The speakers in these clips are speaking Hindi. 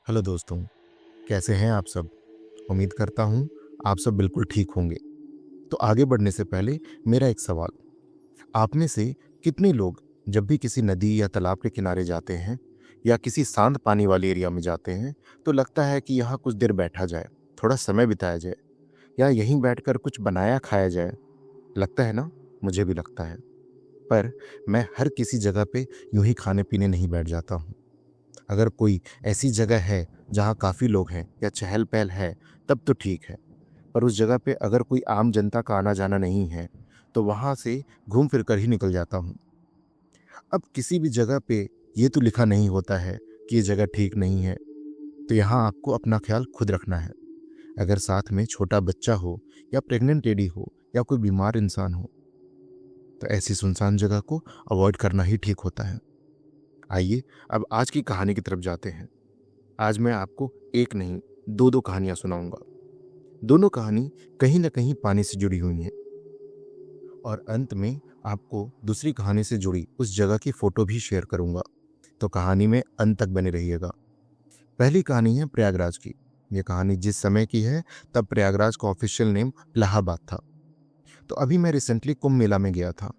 हेलो दोस्तों, कैसे हैं आप सब? उम्मीद करता हूँ आप सब बिल्कुल ठीक होंगे। तो आगे बढ़ने से पहले मेरा एक सवाल, आप में से कितने लोग जब भी किसी नदी या तालाब के किनारे जाते हैं या किसी शांत पानी वाले एरिया में जाते हैं, तो लगता है कि यहाँ कुछ देर बैठा जाए, थोड़ा समय बिताया जाए या यहीं बैठकर कुछ बनाया खाया जाए? लगता है ना? मुझे भी लगता है। पर मैं हर किसी जगह पे यूँ ही खाने-पीने नहीं बैठ जाता हूँ। अगर कोई ऐसी जगह है जहाँ काफ़ी लोग हैं या चहल-पहल है, तब तो ठीक है। पर उस जगह पे अगर कोई आम जनता का आना-जाना नहीं है, तो वहाँ से घूम फिर कर ही निकल जाता हूँ। अब किसी भी जगह पे ये तो लिखा नहीं होता है कि ये जगह ठीक नहीं है, तो यहाँ आपको अपना ख़्याल खुद रखना है। अगर साथ में छोटा बच्चा हो या प्रेग्नेंट लेडी हो या कोई बीमार इंसान हो, तो ऐसी सुनसान जगह को अवॉइड करना ही ठीक होता है। आइए, अब आज की कहानी की तरफ जाते हैं। आज मैं आपको एक नहीं, 2-2 कहानियाँ सुनाऊँगा। दोनों कहानी कहीं न कहीं पानी से जुड़ी हुई हैं और अंत में आपको दूसरी कहानी से जुड़ी उस जगह की फ़ोटो भी शेयर करूँगा। तो कहानी में अंत तक बने रहिएगा। पहली कहानी है प्रयागराज की। ये कहानी जिस समय की है, तब प्रयागराज का ऑफ़िशियल नेम इलाहाबाद था। तो अभी मैं रिसेंटली कुंभ मेला में गया था।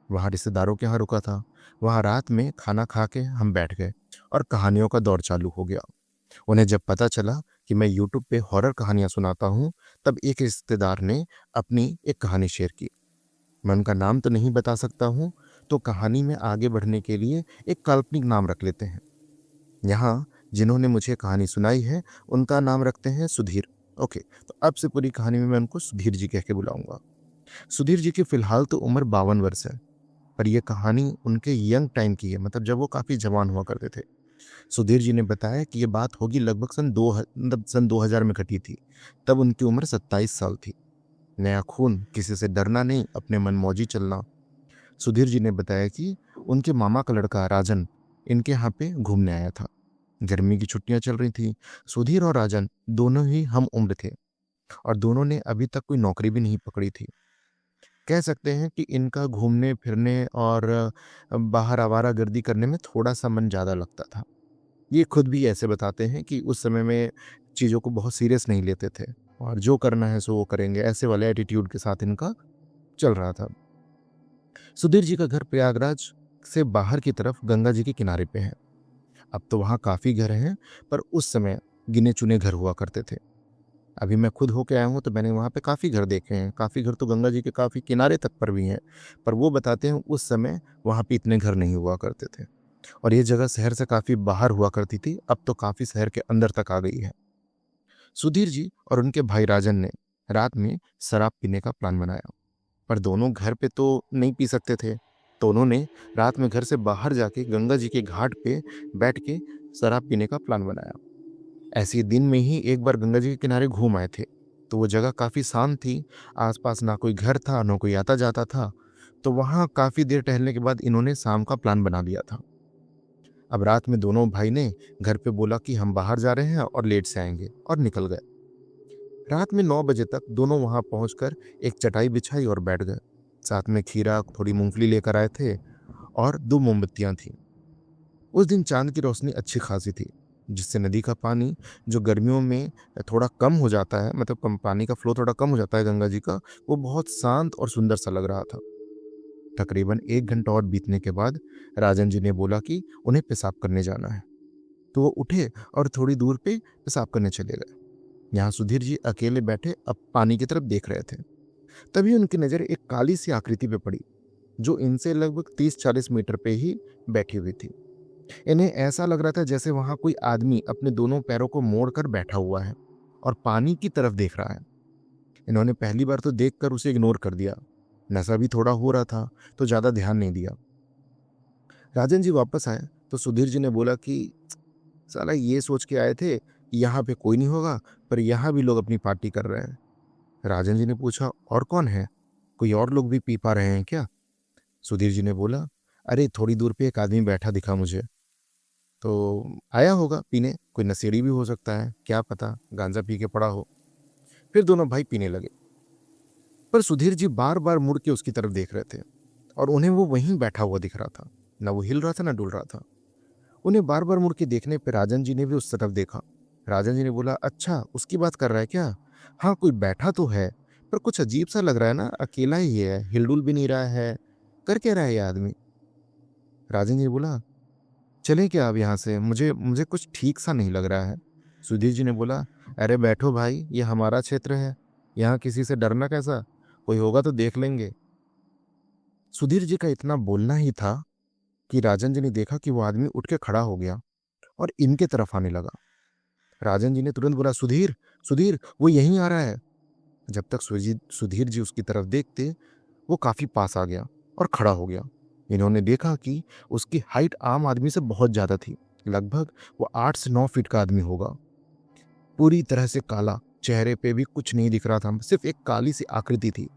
वहाँ रिश्तेदारों के यहाँ रुका था। वहाँ रात में खाना खा के हम बैठ गए और कहानियों का दौर चालू हो गया। उन्हें जब पता चला कि मैं यूट्यूब पे हॉरर कहानियाँ सुनाता हूँ, तब एक रिश्तेदार ने अपनी एक कहानी शेयर की। मैं उनका नाम तो नहीं बता सकता हूँ, तो कहानी में आगे बढ़ने के लिए एक काल्पनिक नाम रख लेते हैं। यहाँ जिन्होंने मुझे कहानी सुनाई है, उनका नाम रखते हैं सुधीर। ओके, तो अब से पूरी कहानी में मैं उनको सुधीर जी कह के बुलाऊँगा। सुधीर जी की फ़िलहाल तो उम्र 52 वर्ष है, पर ये कहानी उनके यंग टाइम की है, मतलब जब वो काफ़ी जवान हुआ करते थे। सुधीर जी ने बताया कि ये बात होगी लगभग सन 2000 में घटी थी। तब उनकी उम्र 27 साल थी। नया खून, किसी से डरना नहीं, अपने मनमौजी चलना। सुधीर जी ने बताया कि उनके मामा का लड़का राजन इनके यहाँ पे घूमने आया था। गर्मी की छुट्टियां चल रही थी। सुधीर और राजन दोनों ही हम उम्र थे और दोनों ने अभी तक कोई नौकरी भी नहीं पकड़ी थी। कह सकते हैं कि इनका घूमने फिरने और बाहर आवारागर्दी करने में थोड़ा सा मन ज़्यादा लगता था। ये खुद भी ऐसे बताते हैं कि उस समय में चीज़ों को बहुत सीरियस नहीं लेते थे और जो करना है सो वो करेंगे, ऐसे वाले एटीट्यूड के साथ इनका चल रहा था। सुधीर जी का घर प्रयागराज से बाहर की तरफ गंगा जी के किनारे पे है। अब तो वहाँ काफ़ी घर हैं, पर उस समय गिने-चुने घर हुआ करते थे। अभी मैं खुद होके आया हूँ, तो मैंने वहाँ पे काफ़ी घर देखे हैं। काफ़ी घर तो गंगा जी के काफ़ी किनारे तक पर भी हैं, पर वो बताते हैं उस समय वहाँ पे इतने घर नहीं हुआ करते थे और ये जगह शहर से काफ़ी बाहर हुआ करती थी, अब तो काफ़ी शहर के अंदर तक आ गई है। सुधीर जी और उनके भाई राजन ने रात में शराब पीने का प्लान बनाया, पर दोनों घर पे तो नहीं पी सकते थे, तो उन्होंने रात में घर से बाहर जाके गंगा जी के घाट पे बैठ के शराब पीने का प्लान बनाया। ऐसे ही दिन में ही एक बार गंगा जी के किनारे घूम आए थे, तो वो जगह काफ़ी शांत थी, आसपास ना कोई घर था, ना कोई आता-जाता था, तो वहाँ काफ़ी देर टहलने के बाद इन्होंने शाम का प्लान बना लिया था। अब रात में दोनों भाई ने घर पे बोला कि हम बाहर जा रहे हैं और लेट से आएँगे, और निकल गए। रात में 9 बजे तक दोनों वहाँ पहुँचकर एक चटाई बिछाई और बैठ गए। साथ में खीरा, थोड़ी मूँगफली लेकर आए थे और 2 मोमबत्तियाँ थीं। उस दिन चाँद की रोशनी अच्छी खासी थी, जिससे नदी का पानी जो गर्मियों में थोड़ा कम हो जाता है, मतलब कम पानी का फ्लो थोड़ा कम हो जाता है गंगा जी का, वो बहुत शांत और सुंदर सा लग रहा था। तकरीबन 1 घंटा और बीतने के बाद राजन जी ने बोला कि उन्हें पेशाब करने जाना है। तो वो उठे और थोड़ी दूर पे पेशाब करने चले गए। यहाँ सुधीर जी अकेले बैठे अब पानी की तरफ देख रहे थे। तभी उनकी नज़र एक काली सी आकृति पे पड़ी, जो इनसे लगभग 30-40 मीटर पे ही बैठी हुई थी। इन्हें ऐसा लग रहा था जैसे वहां कोई आदमी अपने दोनों पैरों को मोड़कर बैठा हुआ है और पानी की तरफ देख रहा है। इन्होंने पहली बार तो देखकर उसे इग्नोर कर दिया। नशा भी थोड़ा हो रहा था, तो ज्यादा ध्यान नहीं दिया। राजन जी वापस आए तो सुधीर जी ने बोला कि साला ये सोच के आए थे कि यहाँ पे कोई नहीं होगा, पर यहाँ भी लोग अपनी पार्टी कर रहे हैं। राजन जी ने पूछा, और कौन है? कोई और लोग भी पी पा रहे हैं क्या? सुधीर जी ने बोला, अरे थोड़ी दूर पे एक आदमी बैठा दिखा मुझे, तो आया होगा पीने, कोई नशेड़ी भी हो सकता है, क्या पता गांजा पी के पड़ा हो। फिर दोनों भाई पीने लगे, पर सुधीर जी बार बार मुड़ के उसकी तरफ देख रहे थे और उन्हें वो वहीं बैठा हुआ दिख रहा था। ना वो हिल रहा था, ना डुल रहा था। उन्हें बार बार मुड़ के देखने पर राजन जी ने भी उस तरफ देखा। राजन जी ने बोला, अच्छा उसकी बात कर रहा है क्या? हाँ, कोई बैठा तो है, पर कुछ अजीब सा लग रहा है ना, अकेला ही है, हिलडुल भी नहीं रहा है, कर क्या रहा है ये आदमी? राजन जी ने बोला, चलें क्या अब यहाँ से, मुझे मुझे कुछ ठीक सा नहीं लग रहा है। सुधीर जी ने बोला, अरे बैठो भाई, ये हमारा क्षेत्र है, यहाँ किसी से डरना कैसा, कोई होगा तो देख लेंगे। सुधीर जी का इतना बोलना ही था कि राजन जी ने देखा कि वो आदमी उठ के खड़ा हो गया और इनके तरफ आने लगा। राजन जी ने तुरंत बोला, सुधीर, सुधीर, वो यहीं आ रहा है। जब तक सुधीर जी उसकी तरफ देखते, वो काफी पास आ गया और खड़ा हो गया। इन्होंने देखा कि उसकी हाइट आम आदमी से बहुत ज्यादा थी। लगभग वो 8 से 9 फीट का आदमी होगा। पूरी तरह से काला, चेहरे पे भी कुछ नहीं दिख रहा था, सिर्फ एक काली सी आकृति थी।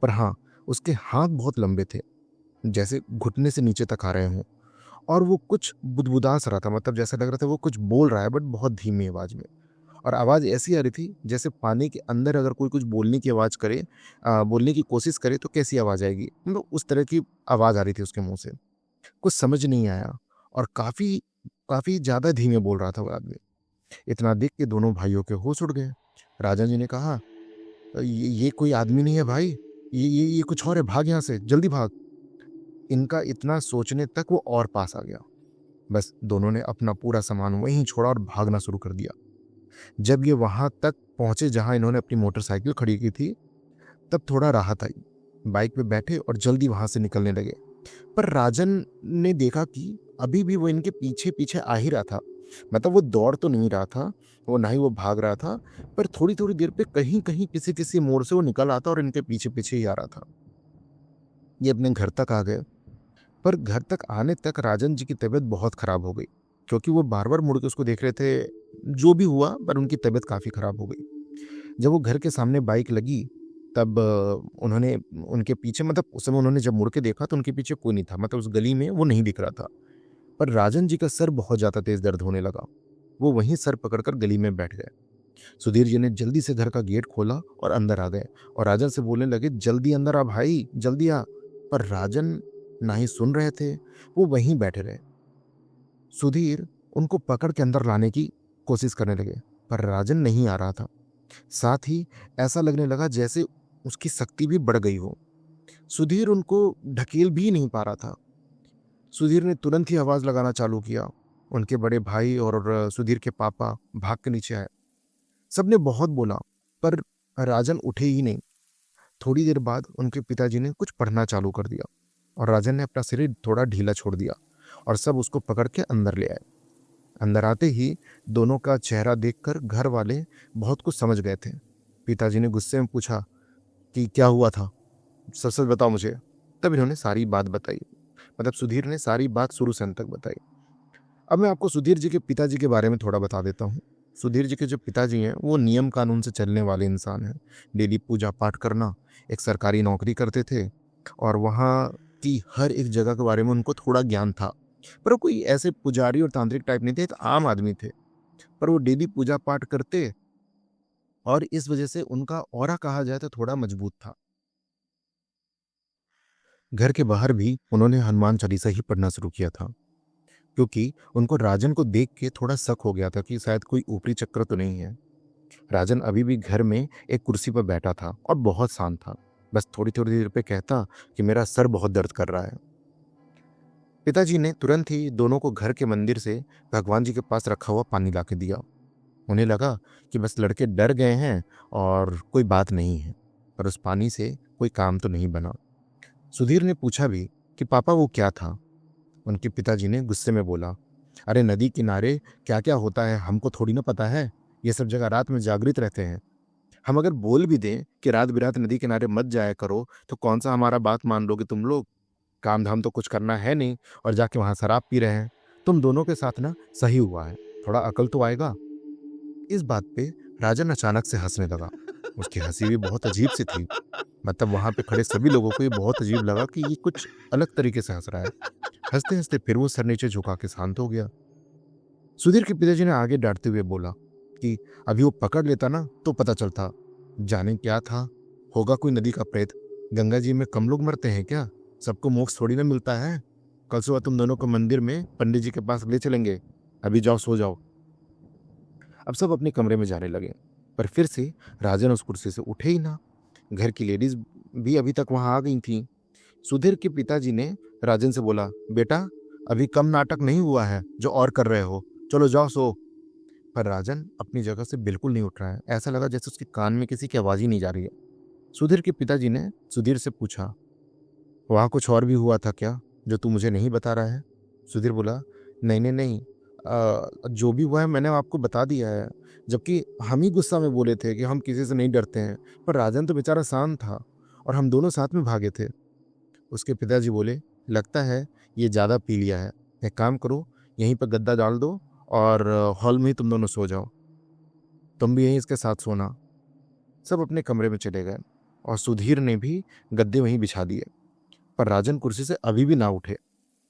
पर हाँ, उसके हाथ बहुत लंबे थे, जैसे घुटने से नीचे तक आ रहे हों। और वो कुछ बुदबुदा सा रहा था, मतलब जैसा लग रहा था वो कुछ बोल रहा है, बट बहुत धीमी आवाज में। और आवाज़ ऐसी आ रही थी जैसे पानी के अंदर अगर कोई कुछ बोलने की आवाज़ करे, बोलने की कोशिश करे तो कैसी आवाज़ आएगी, मतलब उस तरह की आवाज़ आ रही थी उसके मुंह से। कुछ समझ नहीं आया और काफ़ी काफ़ी ज़्यादा धीमे बोल रहा था वो आदमी। इतना देख के दोनों भाइयों के होश उड़ गए। राजा जी ने कहा, ये कोई आदमी नहीं है भाई, ये कुछ और है, भाग यहाँ से, जल्दी भाग। इनका इतना सोचने तक वो और पास आ गया। बस दोनों ने अपना पूरा सामान वहीं छोड़ा और भागना शुरू कर दिया। जब ये वहां तक पहुंचे जहां इन्होंने अपनी मोटरसाइकिल खड़ी की थी, तब थोड़ा राहत आई। बाइक पे बैठे और जल्दी वहां से निकलने लगे। पर राजन ने देखा कि अभी भी वो इनके पीछे पीछे आ ही रहा था। मतलब वो दौड़ तो नहीं रहा था, वो ना ही वो भाग रहा था, पर थोड़ी थोड़ी देर पे कहीं कहीं किसी किसी मोड़ से वो निकल आता और इनके पीछे पीछे ही आ रहा था। ये अपने घर तक आ गए। पर घर तक आने तक राजन जी की तबीयत बहुत खराब हो गई, क्योंकि वो बार बार मुड़ के उसको देख रहे थे। जो भी हुआ, पर उनकी तबीयत काफी खराब हो गई। जब वो घर के सामने बाइक लगी, तब उन्होंने उनके पीछे, मतलब उस समय उन्होंने जब मुड़ के देखा तो उनके पीछे कोई नहीं था, मतलब उस गली में वो नहीं दिख रहा था। पर राजन जी का सर बहुत ज्यादा तेज दर्द होने लगा। वो वहीं सर पकड़कर गली में बैठ गए। सुधीर जी ने जल्दी से घर का गेट खोला और अंदर आ गए और राजन से बोलने लगे, जल्दी अंदर आ भाई, जल्दी आ। पर राजन ना ही सुन रहे थे, वो वहीं बैठे रहे। सुधीर उनको पकड़ के अंदर लाने की कोशिश करने लगे, पर राजन नहीं आ रहा था। साथ ही ऐसा लगने लगा जैसे उसकी शक्ति भी बढ़ गई हो। सुधीर उनको ढकेल भी नहीं पा रहा था। सुधीर ने तुरंत ही आवाज लगाना चालू किया। उनके बड़े भाई और सुधीर के पापा भाग के नीचे आए। सबने बहुत बोला, पर राजन उठे ही नहीं। थोड़ी देर बाद उनके पिताजी ने कुछ पढ़ना चालू कर दिया और राजन ने अपना शरीर थोड़ा ढीला छोड़ दिया और सब उसको पकड़ के अंदर ले आए। अंदर आते ही दोनों का चेहरा देखकर घर वाले बहुत कुछ समझ गए थे। पिताजी ने गुस्से में पूछा कि क्या हुआ था, सच सच बताओ मुझे। तब इन्होंने सारी बात बताई, मतलब सुधीर ने सारी बात शुरू से अंत तक बताई। अब मैं आपको सुधीर जी के पिताजी के बारे में थोड़ा बता देता हूँ। सुधीर जी के जो पिताजी हैं, वो नियम कानून से चलने वाले इंसान हैं। डेली पूजा पाठ करना, एक सरकारी नौकरी करते थे और वहाँ की हर एक जगह के बारे में उनको थोड़ा ज्ञान था। पर वो कोई ऐसे पुजारी और तांत्रिक टाइप नहीं थे, एक आम आदमी थे। पर वो डेली पूजा पाठ करते और इस वजह से उनका ऑरा कहा जाए तो थोड़ा मजबूत था। घर के बाहर भी उन्होंने हनुमान चालीसा ही पढ़ना शुरू किया था, क्योंकि उनको राजन को देख के थोड़ा शक हो गया था कि शायद कोई ऊपरी चक्र तो नहीं है। राजन अभी भी घर में एक कुर्सी पर बैठा था और बहुत शांत था। बस थोड़ी थोड़ी देर पे कहता कि मेरा सर बहुत दर्द कर रहा है। पिताजी ने तुरंत ही दोनों को घर के मंदिर से भगवान जी के पास रखा हुआ पानी ला के दिया। उन्हें लगा कि बस लड़के डर गए हैं और कोई बात नहीं है, पर उस पानी से कोई काम तो नहीं बना। सुधीर ने पूछा भी कि पापा वो क्या था। उनके पिताजी ने गुस्से में बोला, अरे नदी किनारे क्या क्या होता है हमको थोड़ी ना पता है, ये सब जगह रात में जागृत रहते हैं। हम अगर बोल भी दें कि रात बिरात नदी किनारे मत जाया करो तो कौन सा हमारा बात मान लोगे तुम लोग? काम धाम तो कुछ करना है नहीं और जाके वहां शराब पी रहे हैं। तुम दोनों के साथ ना सही हुआ है, थोड़ा अकल तो आएगा। इस बात पे राजन अचानक से हंसने लगा। उसकी हंसी भी बहुत अजीब सी थी, मतलब वहां पे खड़े सभी लोगों को ये बहुत अजीब लगा कि ये कुछ अलग तरीके से हंस रहा है। हंसते हंसते फिर वो सर नीचे झुका के शांत हो गया। सुधीर के पिताजी ने आगे डांटते हुए बोला कि अभी वो पकड़ लेता ना तो पता चलता। जाने क्या था, होगा कोई नदी का प्रेत। गंगा जी में कम लोग मरते हैं क्या? सबको मोक्ष थोड़ी ना मिलता है। कल सुबह तुम दोनों को मंदिर में पंडित जी के पास ले चलेंगे। अभी जाओ, सो जाओ। अब सब अपने कमरे में जाने लगे, पर फिर से राजन उस कुर्सी से उठे ही ना। घर की लेडीज भी अभी तक वहां आ गई थी। सुधीर के पिताजी ने राजन से बोला, बेटा अभी कम नाटक नहीं हुआ है जो और कर रहे हो, चलो जाओ सो। पर राजन अपनी जगह से बिल्कुल नहीं उठ रहा है। ऐसा लगा जैसे उसके कान में किसी की आवाज ही नहीं जा रही है। सुधीर के पिताजी ने सुधीर से पूछा, वहां कुछ और भी हुआ था क्या जो तू मुझे नहीं बता रहा है? सुधीर बोला, नहीं नहीं नहीं, जो भी हुआ है मैंने आपको बता दिया है। जबकि हम ही गुस्सा में बोले थे कि हम किसी से नहीं डरते हैं, पर राजन तो बेचारा शांत था और हम दोनों साथ में भागे थे। उसके पिताजी बोले, लगता है ये ज़्यादा पी लिया है। एक काम करो, यहीं पर गद्दा डाल दो और हॉल में ही तुम दोनों सो जाओ। तुम भी यहीं इसके साथ सोना। सब अपने कमरे में चले गए और सुधीर ने भी गद्दे वहीं बिछा दिए। पर राजन कुर्सी से अभी भी ना उठे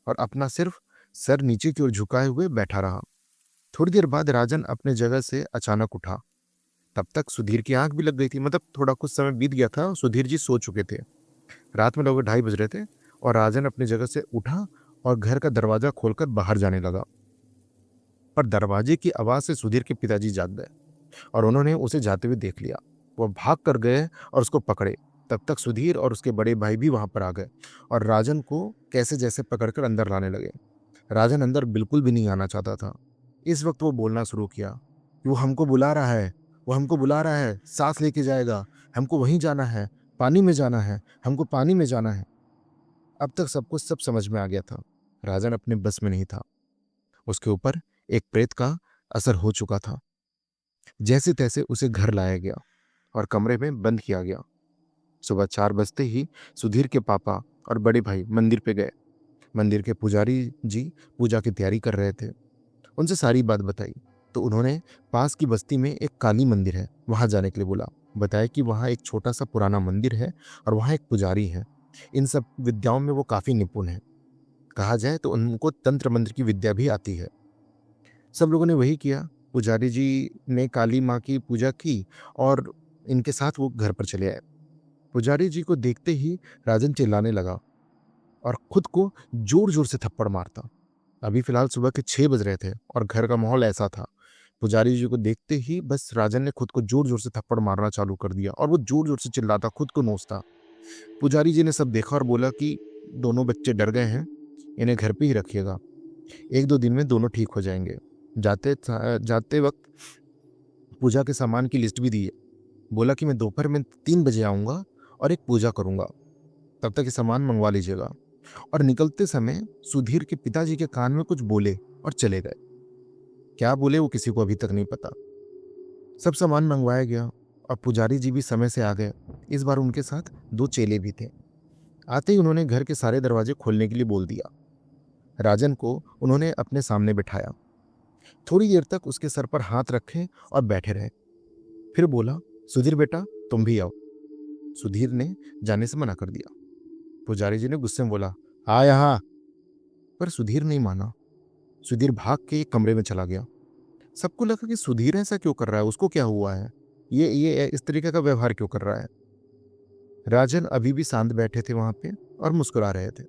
और अपना सिर्फ सर नीचे की ओर झुकाए हुए बैठा रहा। थोड़ी देर बाद राजन अपने जगह से अचानक उठा। तब तक सुधीर की आंख भी लग गई थी, मतलब थोड़ा कुछ समय बीत गया था। सुधीर जी सो चुके थे। रात में लगभग 2:30 बज रहे थे और राजन अपनी जगह से उठा और घर का दरवाजा खोलकर बाहर जाने लगा। पर दरवाजे की आवाज से सुधीर के पिताजी जाग गए और उन्होंने उसे जाते हुए देख लिया। वो भाग कर गए और उसको पकड़े। तब तक सुधीर और उसके बड़े भाई भी वहां पर आ गए और राजन को कैसे जैसे पकड़कर अंदर लाने लगे। राजन अंदर बिल्कुल भी नहीं आना चाहता था। इस वक्त वो बोलना शुरू किया कि वो हमको बुला रहा है, वो हमको बुला रहा है, सांस लेके जाएगा, हमको वहीं जाना है, पानी में जाना है, हमको पानी में जाना है। अब तक सबको सब समझ में आ गया था। राजन अपने बस में नहीं था। उसके ऊपर एक प्रेत का असर हो चुका था। जैसे तैसे उसे घर लाया गया और कमरे में बंद किया गया। सुबह 4 बजते ही सुधीर के पापा और बड़े भाई मंदिर पे गए। मंदिर के पुजारी जी पूजा की तैयारी कर रहे थे। उनसे सारी बात बताई तो उन्होंने पास की बस्ती में एक काली मंदिर है, वहां जाने के लिए बोला। बताया कि वहां एक छोटा सा पुराना मंदिर है और वहां एक पुजारी है। इन सब विद्याओं में वो काफी निपुण है। कहा जाए तो उनको तंत्र मंत्र की विद्या भी आती है। सब लोगों ने वही किया। पुजारी जी ने काली माँ की पूजा की और इनके साथ वो घर पर चले आए। पुजारी जी को देखते ही राजन चिल्लाने लगा और खुद को जोर जोर से थप्पड़ मारता। अभी फिलहाल सुबह के 6 बज रहे थे और घर का माहौल ऐसा था। पुजारी जी को देखते ही बस राजन ने खुद को जोर जोर से थप्पड़ मारना चालू कर दिया और वो जोर जोर से चिल्लाता, खुद को नोचता। पुजारी जी ने सब देखा और बोला कि दोनों बच्चे डर गए हैं, इन्हें घर पे ही रखिएगा। 1-2 दिन में दोनों ठीक हो जाएंगे। जाते जाते वक्त पूजा के सामान की लिस्ट भी दी है। बोला कि मैं दोपहर में 3 बजे आऊँगा और एक पूजा करूँगा, तब तक ये सामान मंगवा लीजिएगा। और निकलते समय सुधीर के पिताजी के कान में कुछ बोले और चले गए। क्या बोले वो किसी को अभी तक नहीं पता। सब सामान मंगवाया गया और पुजारी जी भी समय से आ गए। इस बार उनके साथ 2 चेले भी थे। आते ही उन्होंने घर के सारे दरवाजे खोलने के लिए बोल दिया। राजन को उन्होंने अपने सामने बिठाया। थोड़ी देर तक उसके सर पर हाथ रखे और बैठे रहे। फिर बोला, सुधीर बेटा तुम भी आओ। सुधीर ने जाने से मना कर दिया। पुजारी जी ने गुस्से में बोला, आ यहाँ। पर सुधीर नहीं माना। सुधीर भाग के एक कमरे में चला गया। सबको लगा कि सुधीर ऐसा क्यों कर रहा है, उसको क्या हुआ है, ये इस तरीके का व्यवहार क्यों कर रहा है। राजन अभी भी शांत बैठे थे वहां पे और मुस्कुरा रहे थे।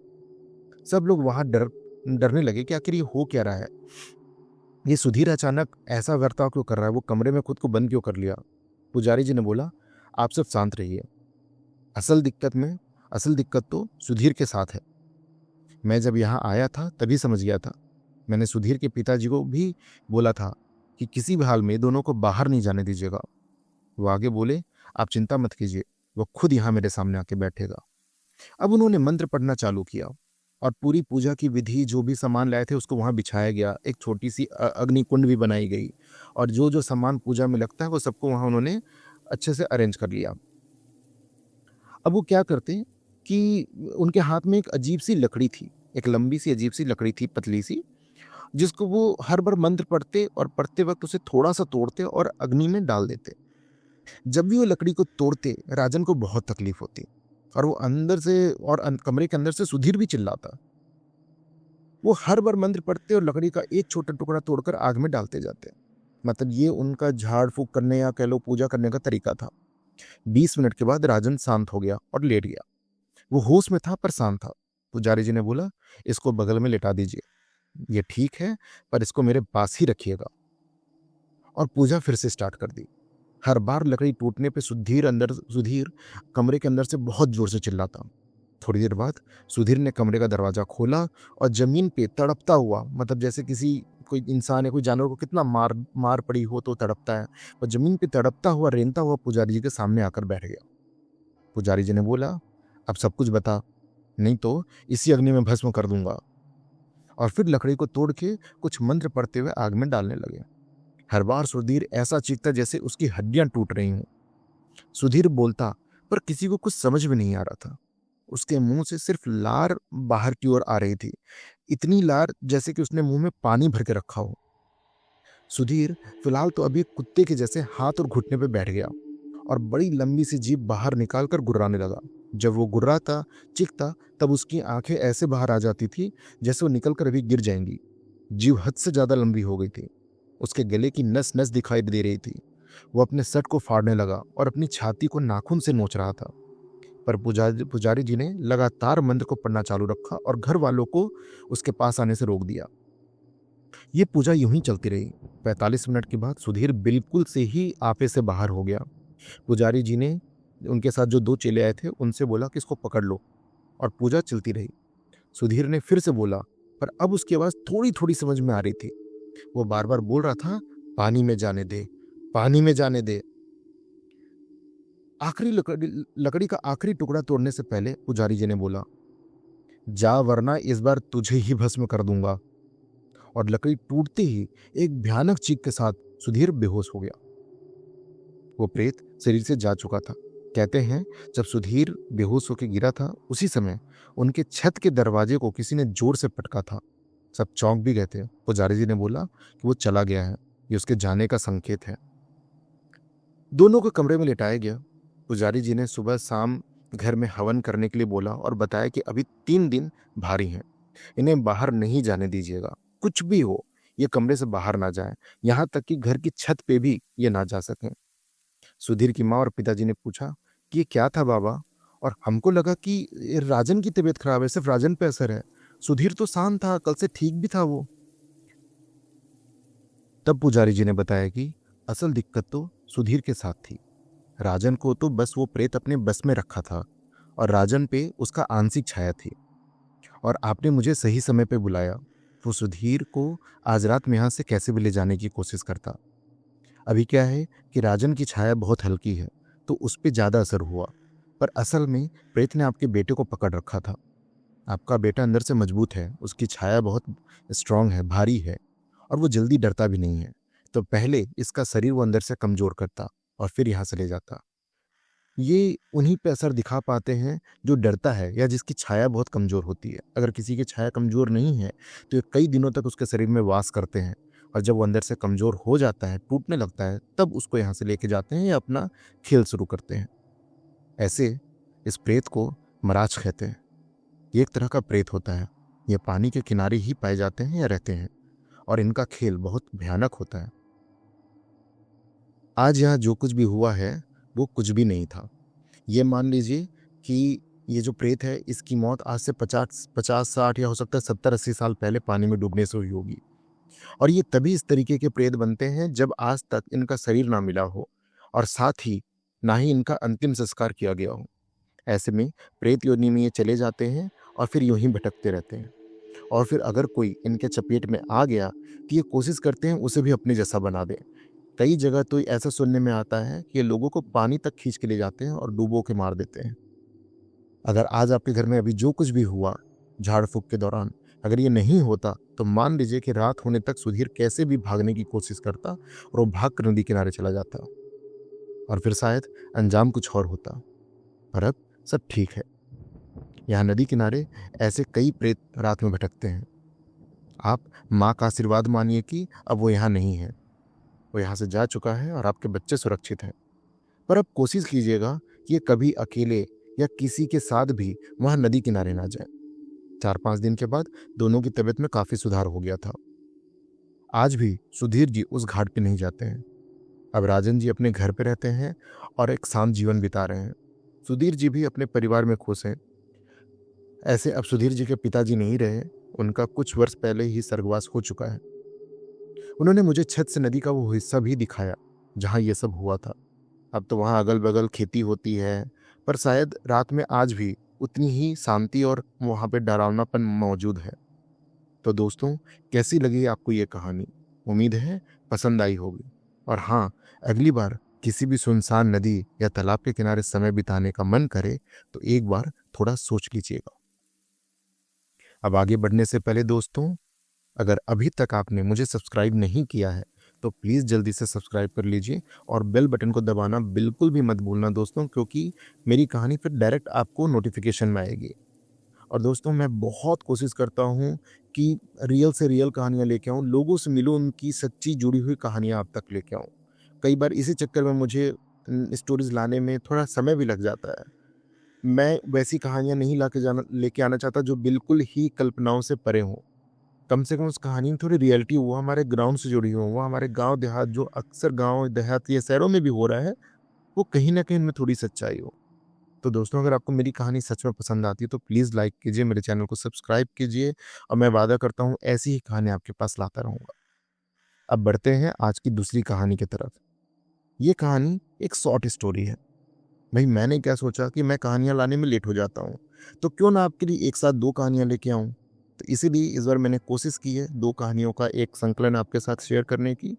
सब लोग वहां डरने लगे कि आखिर ये हो क्या रहा है। ये सुधीर अचानक ऐसा बर्ताव क्यों कर रहा है, वो कमरे में खुद को बंद क्यों कर लिया। पुजारी जी ने बोला, आप सब शांत रहिए। असल दिक्कत तो सुधीर के साथ है। मैं जब यहाँ आया था तभी समझ गया था। मैंने सुधीर के पिताजी को भी बोला था कि किसी भी हाल में दोनों को बाहर नहीं जाने दीजिएगा। वो आगे बोले, आप चिंता मत कीजिए, वो खुद यहाँ मेरे सामने आके बैठेगा। अब उन्होंने मंत्र पढ़ना चालू किया और पूरी पूजा की विधि, जो भी सामान लाए थे उसको वहां बिछाया गया। एक छोटी सी अग्नि कुंड भी बनाई गई और जो जो सामान पूजा में लगता है वो सबको वहां उन्होंने अच्छे से अरेंज कर लिया। अब वो क्या करते कि उनके हाथ में एक अजीब सी लकड़ी थी, एक लंबी सी अजीब सी लकड़ी थी, पतली सी, जिसको वो हर बार मंत्र पढ़ते और पढ़ते वक्त उसे थोड़ा सा तोड़ते और अग्नि में डाल देते। जब भी वो लकड़ी को तोड़ते राजन को बहुत तकलीफ होती और वो अंदर से और कमरे के अंदर से सुधीर भी चिल्लाता। वो हर बार मंत्र पढ़ते और लकड़ी का एक छोटा टुकड़ा तोड़कर आग में डालते जाते। मतलब ये उनका झाड़ फूक करने या कह लो पूजा करने का तरीका था। 20 मिनट के बाद राजन शांत हो गया और लेट गया। वो होश में था पर शांत था। पुजारी जी ने बोला, इसको बगल में लिटा दीजिए। ये ठीक है, पर इसको मेरे पास ही रखिएगा। और पूजा फिर से स्टार्ट कर दी। हर बार लकड़ी टूटने पे सुधीर कमरे के अंदर से बहुत जोर से चिल्लाता। थोड़ी देर बाद सुधीर ने कमरे का दरवाजा खोला और जमीन पे तड़पता हुआ, मतलब जैसे किसी कोई इंसान या कोई जानवर को कितना मार मार पड़ी हो तो तड़पता है, और जमीन पे तड़पता हुआ रेंगता हुआ पुजारी जी के सामने आकर बैठ गया। पुजारी जी ने बोला, अब सब कुछ बता, नहीं तो इसी अग्नि में भस्म कर दूंगा। और फिर लकड़ी को तोड़ के कुछ मंत्र पढ़ते हुए आग में डालने लगे। हर बार सुधीर ऐसा चीखता जैसे उसकी हड्डियां टूट रही हों। सुधीर बोलता, पर किसी को कुछ समझ में नहीं आ रहा था। उसके मुंह से सिर्फ लार बाहर की ओर आ रही थी, इतनी लार जैसे कि उसने मुंह में पानी भर के रखा हो। सुधीर फिलहाल तो अभी कुत्ते के जैसे हाथ और घुटने पे बैठ गया और बड़ी लंबी सी जीभ बाहर निकालकर गुर्राने लगा। जब वो गुर्राता, चीखता, तब उसकी आंखें ऐसे बाहर आ जाती थी जैसे वो निकलकर अभी गिर जाएंगी। जीभ हद से ज्यादा लंबी हो गई थी। उसके गले की नस नस दिखाई दे रही थी। वो अपने सट को फाड़ने लगा और अपनी छाती को नाखून से नोच रहा था। पर पुजारी जी ने लगातार मंत्र को पढ़ना चालू रखा और घर वालों को उसके पास आने से रोक दिया। ये पूजा यूं ही चलती रही। 45 मिनट के बाद सुधीर बिल्कुल से ही आपे से बाहर हो गया। पुजारी जी ने उनके साथ जो 2 चेले आए थे उनसे बोला कि इसको पकड़ लो, और पूजा चलती रही। सुधीर ने फिर से बोला, पर अब उसकी आवाज थोड़ी थोड़ी समझ में आ रही थी। वो बार बार बोल रहा था, पानी में जाने दे, पानी में जाने दे। आखिरी लकड़ी का आखिरी टुकड़ा तोड़ने से पहले पुजारी जी ने बोला, जा वरना इस बार तुझे ही भस्म कर दूंगा। और लकड़ी टूटते ही एक भयानक चीख के साथ सुधीर बेहोश हो गया। वो प्रेत शरीर से जा चुका था। कहते हैं जब सुधीर बेहोश होकर गिरा था उसी समय उनके छत के दरवाजे को किसी ने जोर से पटका था। सब चौंक भी गए थे। पुजारी जी ने बोला कि वो चला गया है, ये उसके जाने का संकेत है। दोनों को कमरे में लिटाया गया। पुजारी जी ने सुबह शाम घर में हवन करने के लिए बोला और बताया कि अभी 3 दिन भारी हैं, इन्हें बाहर नहीं जाने दीजिएगा। कुछ भी हो, ये कमरे से बाहर ना जाए, यहाँ तक कि घर की छत पे भी ये ना जा सकें। सुधीर की माँ और पिताजी ने पूछा कि ये क्या था बाबा, और हमको लगा कि ये राजन की तबीयत खराब है, सिर्फ राजन पे असर है। सुधीर तो शांत था, कल से ठीक भी था वो। तब पुजारी जी ने बताया कि असल दिक्कत तो सुधीर के साथ थी। राजन को तो बस वो प्रेत अपने बस में रखा था और राजन पे उसका आंशिक छाया थी। और आपने मुझे सही समय पे बुलाया। वो सुधीर को आज रात में यहाँ से कैसे भी ले जाने की कोशिश करता। अभी क्या है कि राजन की छाया बहुत हल्की है तो उस पर ज़्यादा असर हुआ, पर असल में प्रेत ने आपके बेटे को पकड़ रखा था। आपका बेटा अंदर से मजबूत है, उसकी छाया बहुत स्ट्रांग है, भारी है, और वो जल्दी डरता भी नहीं है। तो पहले इसका शरीर वो अंदर से कमज़ोर करता और फिर यहाँ से ले जाता। ये उन्हीं पे असर दिखा पाते हैं जो डरता है या जिसकी छाया बहुत कमज़ोर होती है। अगर किसी की छाया कमज़ोर नहीं है तो ये कई दिनों तक उसके शरीर में वास करते हैं, और जब वो अंदर से कमज़ोर हो जाता है, टूटने लगता है, तब उसको यहाँ से लेके जाते हैं या अपना खेल शुरू करते हैं। ऐसे इस प्रेत को मराज कहते हैं। ये एक तरह का प्रेत होता है। ये पानी के किनारे ही पाए जाते हैं या रहते हैं, और इनका खेल बहुत भयानक होता है। आज यहाँ जो कुछ भी हुआ है वो कुछ भी नहीं था। ये मान लीजिए कि ये जो प्रेत है इसकी मौत आज से 50-60 या हो सकता है 70-80 साल पहले पानी में डूबने से हुई होगी। और ये तभी इस तरीके के प्रेत बनते हैं जब आज तक इनका शरीर ना मिला हो और साथ ही ना ही इनका अंतिम संस्कार किया गया हो। ऐसे में प्रेत योनि में ये चले जाते हैं और फिर यूं ही भटकते रहते हैं। और फिर अगर कोई इनके चपेट में आ गया तो ये कोशिश करते हैं उसे भी अपने जैसा बना दें। कई जगह तो ऐसा सुनने में आता है कि ये लोगों को पानी तक खींच के ले जाते हैं और डूबो के मार देते हैं। अगर आज आपके घर में अभी जो कुछ भी हुआ झाड़ फूक के दौरान, अगर ये नहीं होता तो मान लीजिए कि रात होने तक सुधीर कैसे भी भागने की कोशिश करता और वो भाग कर नदी किनारे चला जाता, और फिर शायद अंजाम कुछ और होता। पर अब सब ठीक है। यहाँ नदी किनारे ऐसे कई प्रेत रात में भटकते हैं। आप माँ का आशीर्वाद मानिए कि अब वो यहाँ नहीं है, वो यहाँ से जा चुका है और आपके बच्चे सुरक्षित हैं। पर अब कोशिश कीजिएगा कि ये कभी अकेले या किसी के साथ भी वहाँ नदी किनारे ना जाए। 4-5 दिन के बाद दोनों की तबीयत में काफ़ी सुधार हो गया था। आज भी सुधीर जी उस घाट पे नहीं जाते हैं। अब राजन जी अपने घर पे रहते हैं और एक शांत जीवन बिता रहे हैं। सुधीर जी भी अपने परिवार में खुश हैं। ऐसे अब सुधीर जी के पिताजी नहीं रहे, उनका कुछ वर्ष पहले ही स्वर्गवास हो चुका है। उन्होंने मुझे छत से नदी का वो हिस्सा भी दिखाया जहाँ ये सब हुआ था। अब तो वहाँ अगल-बगल खेती होती है, पर शायद रात में आज भी उतनी ही शांति और वहाँ पे डरावनापन मौजूद है। तो दोस्तों, कैसी लगी आपको ये कहानी? उम्मीद है पसंद आई होगी। और हाँ, अगली बार किसी भी सुनसान नदी या तालाब के किनारे समय बिताने का मन करे तो एक बार थोड़ा सोच लीजिएगा। अब आगे बढ़ने से पहले दोस्तों, अगर अभी तक आपने मुझे सब्सक्राइब नहीं किया है तो प्लीज़ जल्दी से सब्सक्राइब कर लीजिए और बेल बटन को दबाना बिल्कुल भी मत भूलना दोस्तों, क्योंकि मेरी कहानी फिर डायरेक्ट आपको नोटिफिकेशन में आएगी। और दोस्तों, मैं बहुत कोशिश करता हूँ कि रियल से रियल कहानियाँ लेके आऊँ, लोगों से मिलूँ, उनकी सच्ची जुड़ी हुई कहानियाँ आप तक लेके आऊँ। कई बार इसी चक्कर में मुझे स्टोरीज़ लाने में थोड़ा समय भी लग जाता है। मैं वैसी कहानियाँ नहीं लेके आना चाहता जो बिल्कुल ही कल्पनाओं से परे हों। कम से कम उस कहानी में थोड़ी रियलिटी हो, हमारे ग्राउंड से जुड़ी हो, वो हमारे गाँव देहात जो अक्सर गाँव देहात या शहरों में भी हो रहा है, वो कहीं न कहीं उनमें थोड़ी सच्चाई हो। तो दोस्तों, अगर आपको मेरी कहानी सच में पसंद आती है तो प्लीज़ लाइक कीजिए, मेरे चैनल को सब्सक्राइब कीजिए और मैं वादा करता हूँ ऐसी ही कहानी आपके पास लाता रहूँगा। अब बढ़ते हैं आज की दूसरी कहानी की तरफ। ये कहानी एक शॉर्ट स्टोरी है। भई मैंने क्या सोचा कि मैं कहानियाँ लाने में लेट हो जाता हूँ, तो क्यों ना आपके लिए एक साथ 2 कहानियाँ लेके आऊँ। तो इसीलिए इस बार मैंने कोशिश की है 2 कहानियों का एक संकलन आपके साथ शेयर करने की।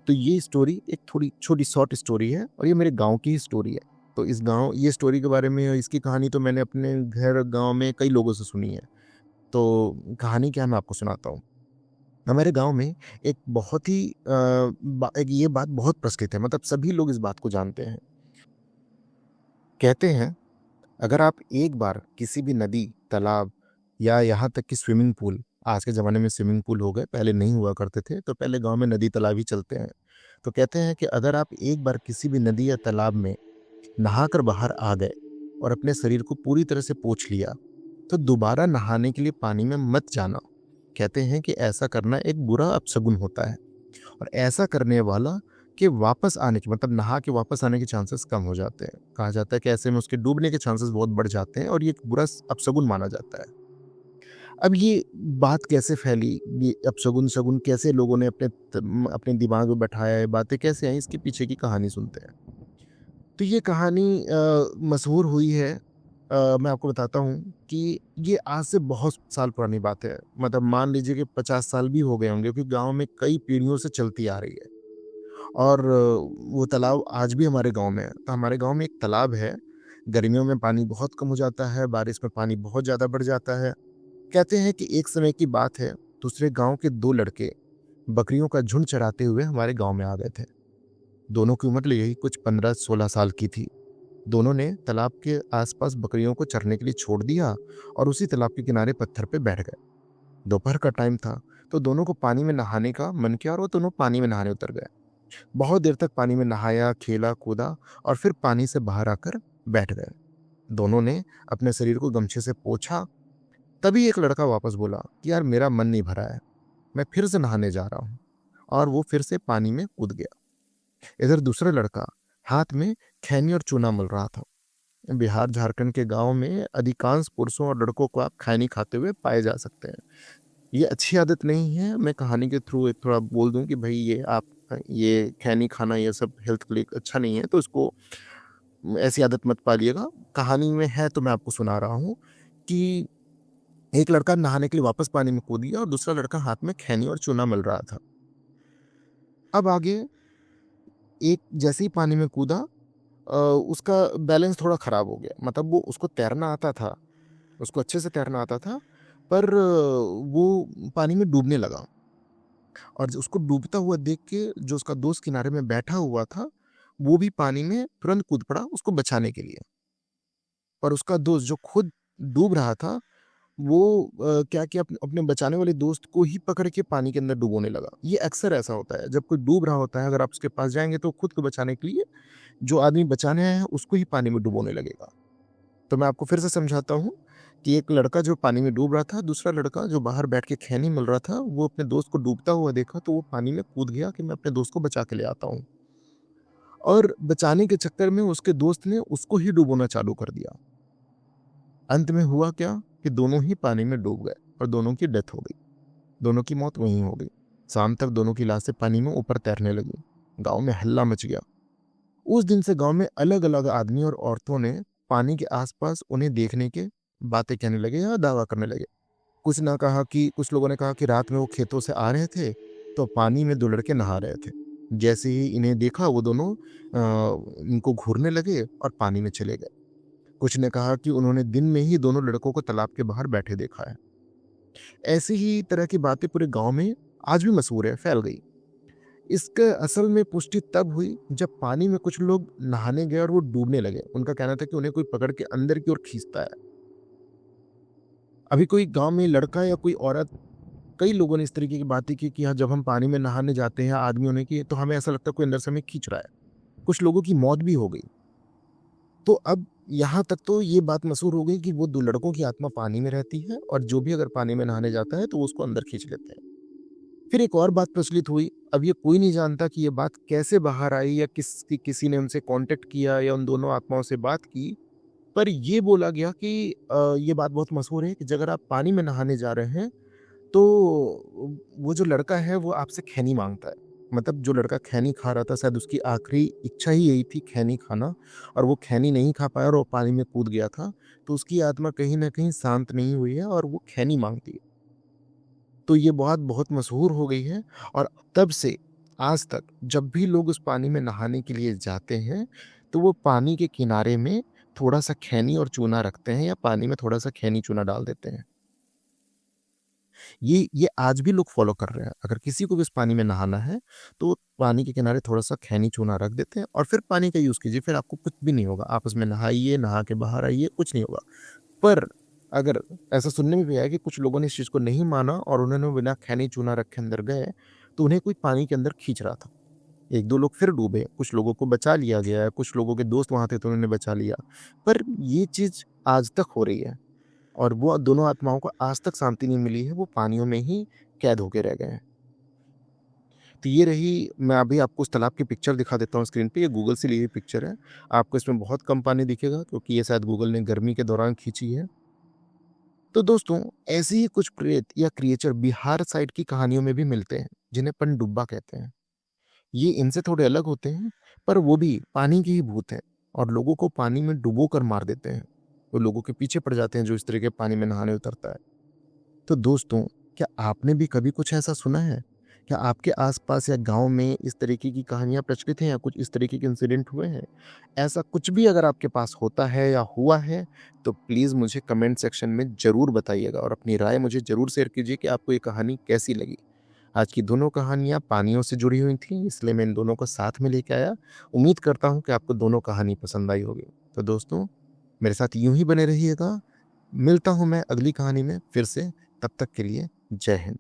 तो ये स्टोरी एक थोड़ी छोटी शॉर्ट स्टोरी है और ये मेरे गाँव की ही स्टोरी है। तो ये स्टोरी के बारे में, इसकी कहानी तो मैंने अपने घर गाँव में कई लोगों से सुनी है। तो कहानी क्या है मैं आपको सुनाता हूँ। हमारे गाँव में एक बहुत ही एक ये बात बहुत प्रचलित है, मतलब सभी लोग इस बात को जानते हैं। कहते हैं अगर आप एक बार किसी भी नदी, तालाब या यहाँ तक कि स्विमिंग पूल, आज के ज़माने में स्विमिंग पूल हो गए, पहले नहीं हुआ करते थे, तो पहले गाँव में नदी तालाब ही चलते हैं। तो कहते हैं कि अगर आप एक बार किसी भी नदी या तालाब में नहाकर बाहर आ गए और अपने शरीर को पूरी तरह से पोंछ लिया, तो दोबारा नहाने के लिए पानी में मत जाना। कहते हैं कि ऐसा करना एक बुरा अपशगुन होता है और ऐसा करने वाला के वापस आने के, मतलब नहा के वापस आने के चांसेस कम हो जाते हैं। कहा जाता है कि ऐसे में उसके डूबने के चांसेस बहुत बढ़ जाते हैं और ये एक बुरा अपशगुन माना जाता है। अब ये बात कैसे फैली, ये अपशगुन शगुन कैसे लोगों ने अपने दिमाग में बैठाया है, बातें कैसे आई, इसके पीछे की कहानी सुनते हैं। तो ये कहानी मशहूर हुई है। मैं आपको बताता हूँ कि ये आज से बहुत साल पुरानी बात है। मतलब मान लीजिए कि 50 साल भी हो गए होंगे, क्योंकि गाँव में कई पीढ़ियों से चलती आ रही है। और वो तालाब आज भी हमारे गाँव में है। तो हमारे गाँव में एक तालाब है, गर्मियों में पानी बहुत कम हो जाता है, बारिश में पानी बहुत ज़्यादा बढ़ जाता है। कहते हैं कि एक समय की बात है, दूसरे गाँव के 2 लड़के बकरियों का झुंड चराते हुए हमारे गाँव में आ गए थे। दोनों की उम्र यही कुछ 15-16 साल की थी। दोनों ने तालाब के आस-पास बकरियों को चरने के लिए छोड़ दिया और उसी तालाब के किनारे पत्थर पे बैठ गए। दोपहर का टाइम था, तो दोनों को पानी में नहाने का मन किया और वो दोनों पानी में नहाने उतर गए। बहुत देर तक पानी में नहाया, खेला, कूदा और फिर पानी से बाहर आकर बैठ गए। दोनों ने अपने शरीर को गमछे से पोंछा, तभी एक लड़का वापस बोला कि यार मेरा मन नहीं भरा है, मैं फिर से नहाने जा रहा हूँ। और वो फिर से पानी में कूद गया। इधर दूसरा लड़का हाथ में खैनी और चूना मल रहा था। बिहार झारखंड के गांव में अधिकांश पुरुषों और लड़कों को आप खैनी खाते हुए पाए जा सकते हैं। ये अच्छी आदत नहीं है। मैं कहानी के थ्रू एक थोड़ा बोल दूं कि भाई ये खैनी खाना ये सब हेल्थ के लिए अच्छा नहीं है, तो इसको ऐसी आदत मत पालिएगा। कहानी में है तो मैं आपको सुना रहा हूँ कि एक लड़का नहाने के लिए वापस पानी में कूद गया और दूसरा लड़का हाथ में खैनी और चूना मल रहा था। अब आगे एक जैसे ही पानी में कूदा, उसका बैलेंस थोड़ा खराब हो गया। मतलब वो उसको तैरना आता था, उसको अच्छे से तैरना आता था, पर वो पानी में डूबने लगा। और उसको डूबता हुआ देख के जो उसका दोस्त किनारे में बैठा हुआ था, वो भी पानी में तुरंत कूद पड़ा उसको बचाने के लिए। पर उसका दोस्त जो खुद डूब रहा था, वो क्या किया, अपने बचाने वाले दोस्त को ही पकड़ के पानी के अंदर डुबोने लगा। ये अक्सर ऐसा होता है, जब कोई डूब रहा होता है, अगर आप उसके पास जाएँगे तो खुद को बचाने के लिए जो आदमी बचाने आया है, उसको ही पानी में डुबोने लगेगा। तो मैं आपको फिर से समझाता हूँ कि एक लड़का जो पानी में डूब रहा था, दूसरा लड़का जो बाहर बैठ के खैनी मल रहा था, वो अपने दोस्त को डूबता हुआ देखा तो वो पानी में कूद गया कि मैं अपने दोस्त को बचा के ले आता हूँ। और बचाने के चक्कर में उसके दोस्त ने उसको ही डुबोना चालू कर दिया। अंत में हुआ क्या? कि दोनों ही पानी में डूब गए और दोनों की डेथ हो गई। दोनों की मौत वहीं हो गई। शाम तक दोनों की लाशें पानी में ऊपर तैरने लगी। गांव में हल्ला मच गया। उस दिन से गांव में अलग अलग आदमी और औरतों ने पानी के आसपास उन्हें देखने के बातें कहने लगे या दावा करने लगे। कुछ लोगों ने कहा कि रात में वो खेतों से आ रहे थे तो पानी में दो लड़के नहा रहे थे। जैसे ही इन्हें देखा वो दोनों इनको घूरने लगे और पानी में चले गए। कुछ ने कहा कि उन्होंने दिन में ही दोनों लड़कों को तालाब के बाहर बैठे देखा है। ऐसी ही तरह की बातें पूरे गांव में आज भी मशहूर है, फैल गई। इसका असल में पुष्टि तब हुई जब पानी में कुछ लोग नहाने गए और वो डूबने लगे। उनका कहना था कि उन्हें कोई पकड़ के अंदर की ओर खींचता है। अभी कोई गांव में लड़का या कोई औरत, कई लोगों ने इस तरीके की बातें की कि हाँ, जब हम पानी में नहाने जाते हैं आदमियों ने की तो हमें ऐसा लगता है कोई अंदर से हमें खींच रहा है। कुछ लोगों की मौत भी हो गई। तो अब यहाँ तक तो ये बात मशहूर हो गई कि वो दो लड़कों की आत्मा पानी में रहती है और जो भी अगर पानी में नहाने जाता है तो वो उसको अंदर खींच लेते हैं। फिर एक और बात प्रचलित हुई। अब ये कोई नहीं जानता कि ये बात कैसे बाहर आई या किसी ने उनसे कांटेक्ट किया या उन दोनों आत्माओं से बात की। पर ये बोला गया कि ये बात बहुत मशहूर है कि अगर आप पानी में नहाने जा रहे हैं तो वो जो लड़का है वो आपसे खैनी मांगता है। मतलब जो लड़का खैनी खा रहा था शायद उसकी आखिरी इच्छा ही यही थी, खैनी खाना, और वो खैनी नहीं खा पाया और वो पानी में कूद गया था। तो उसकी आत्मा कहीं ना कहीं शांत नहीं हुई है और वो खैनी मांगती है। तो ये बात बहुत मशहूर हो गई है और तब से आज तक जब भी लोग उस पानी में नहाने के लिए जाते हैं तो वो पानी के किनारे में थोड़ा सा खैनी और चूना रखते हैं या पानी में थोड़ा सा खैनी चूना डाल देते हैं। ये आज भी लोग फॉलो कर रहे हैं। अगर किसी को भी उस पानी में नहाना है तो पानी के किनारे थोड़ा सा खैनी चूना रख देते हैं और फिर पानी का यूज कीजिए। फिर आपको कुछ भी नहीं होगा। आप उसमें नहाइए, नहा के बाहर आइए, कुछ नहीं होगा। पर अगर ऐसा सुनने में भी आया कि कुछ लोगों ने इस चीज़ को नहीं माना और उन्होंने बिना खैनी चूना रखे अंदर गए, तो उन्हें कोई पानी के अंदर खींच रहा था। 1-2 लोग फिर डूबे, कुछ लोगों को बचा लिया गया है, कुछ लोगों के दोस्त वहाँ थे तो उन्होंने बचा लिया। पर ये चीज़ आज तक हो रही है और वो दोनों आत्माओं को आज तक शांति नहीं मिली है, वो पानियों में ही कैद होके रह गए हैं। तो ये रही, मैं अभी आपको उस तालाब की पिक्चर दिखा देता हूँ स्क्रीन पे। ये गूगल से ली हुई पिक्चर है। आपको इसमें बहुत कम पानी दिखेगा क्योंकि ये शायद गूगल ने गर्मी के दौरान खींची है। तो दोस्तों, ऐसे ही कुछ प्रेत या क्रिएचर बिहार साइड की कहानियों में भी मिलते हैं, जिन्हें पनडुब्बा कहते हैं। ये इनसे थोड़े अलग होते हैं, पर वो भी पानी के ही भूत हैं और लोगों को पानी में डुबो कर मार देते हैं। वो लोगों के पीछे पड़ जाते हैं जो इस तरह के पानी में नहाने उतरता है। तो दोस्तों, क्या आपने भी कभी कुछ ऐसा सुना है? क्या आपके आसपास या गांव में इस तरीके की कहानियां प्रचलित हैं या कुछ इस तरीके के इंसिडेंट हुए हैं? ऐसा कुछ भी अगर आपके पास होता है या हुआ है तो प्लीज़ मुझे कमेंट सेक्शन में ज़रूर बताइएगा और अपनी राय मुझे ज़रूर शेयर कीजिए कि आपको ये कहानी कैसी लगी। आज की दोनों कहानियां पानियों से जुड़ी हुई थी, इसलिए मैं इन दोनों को साथ में लेके आया। उम्मीद करता हूँ कि आपको दोनों कहानी पसंद आई होगी। तो दोस्तों, मेरे साथ यूं ही बने रहिएगा। मिलता हूं मैं अगली कहानी में फिर से। तब तक के लिए जय हिंद।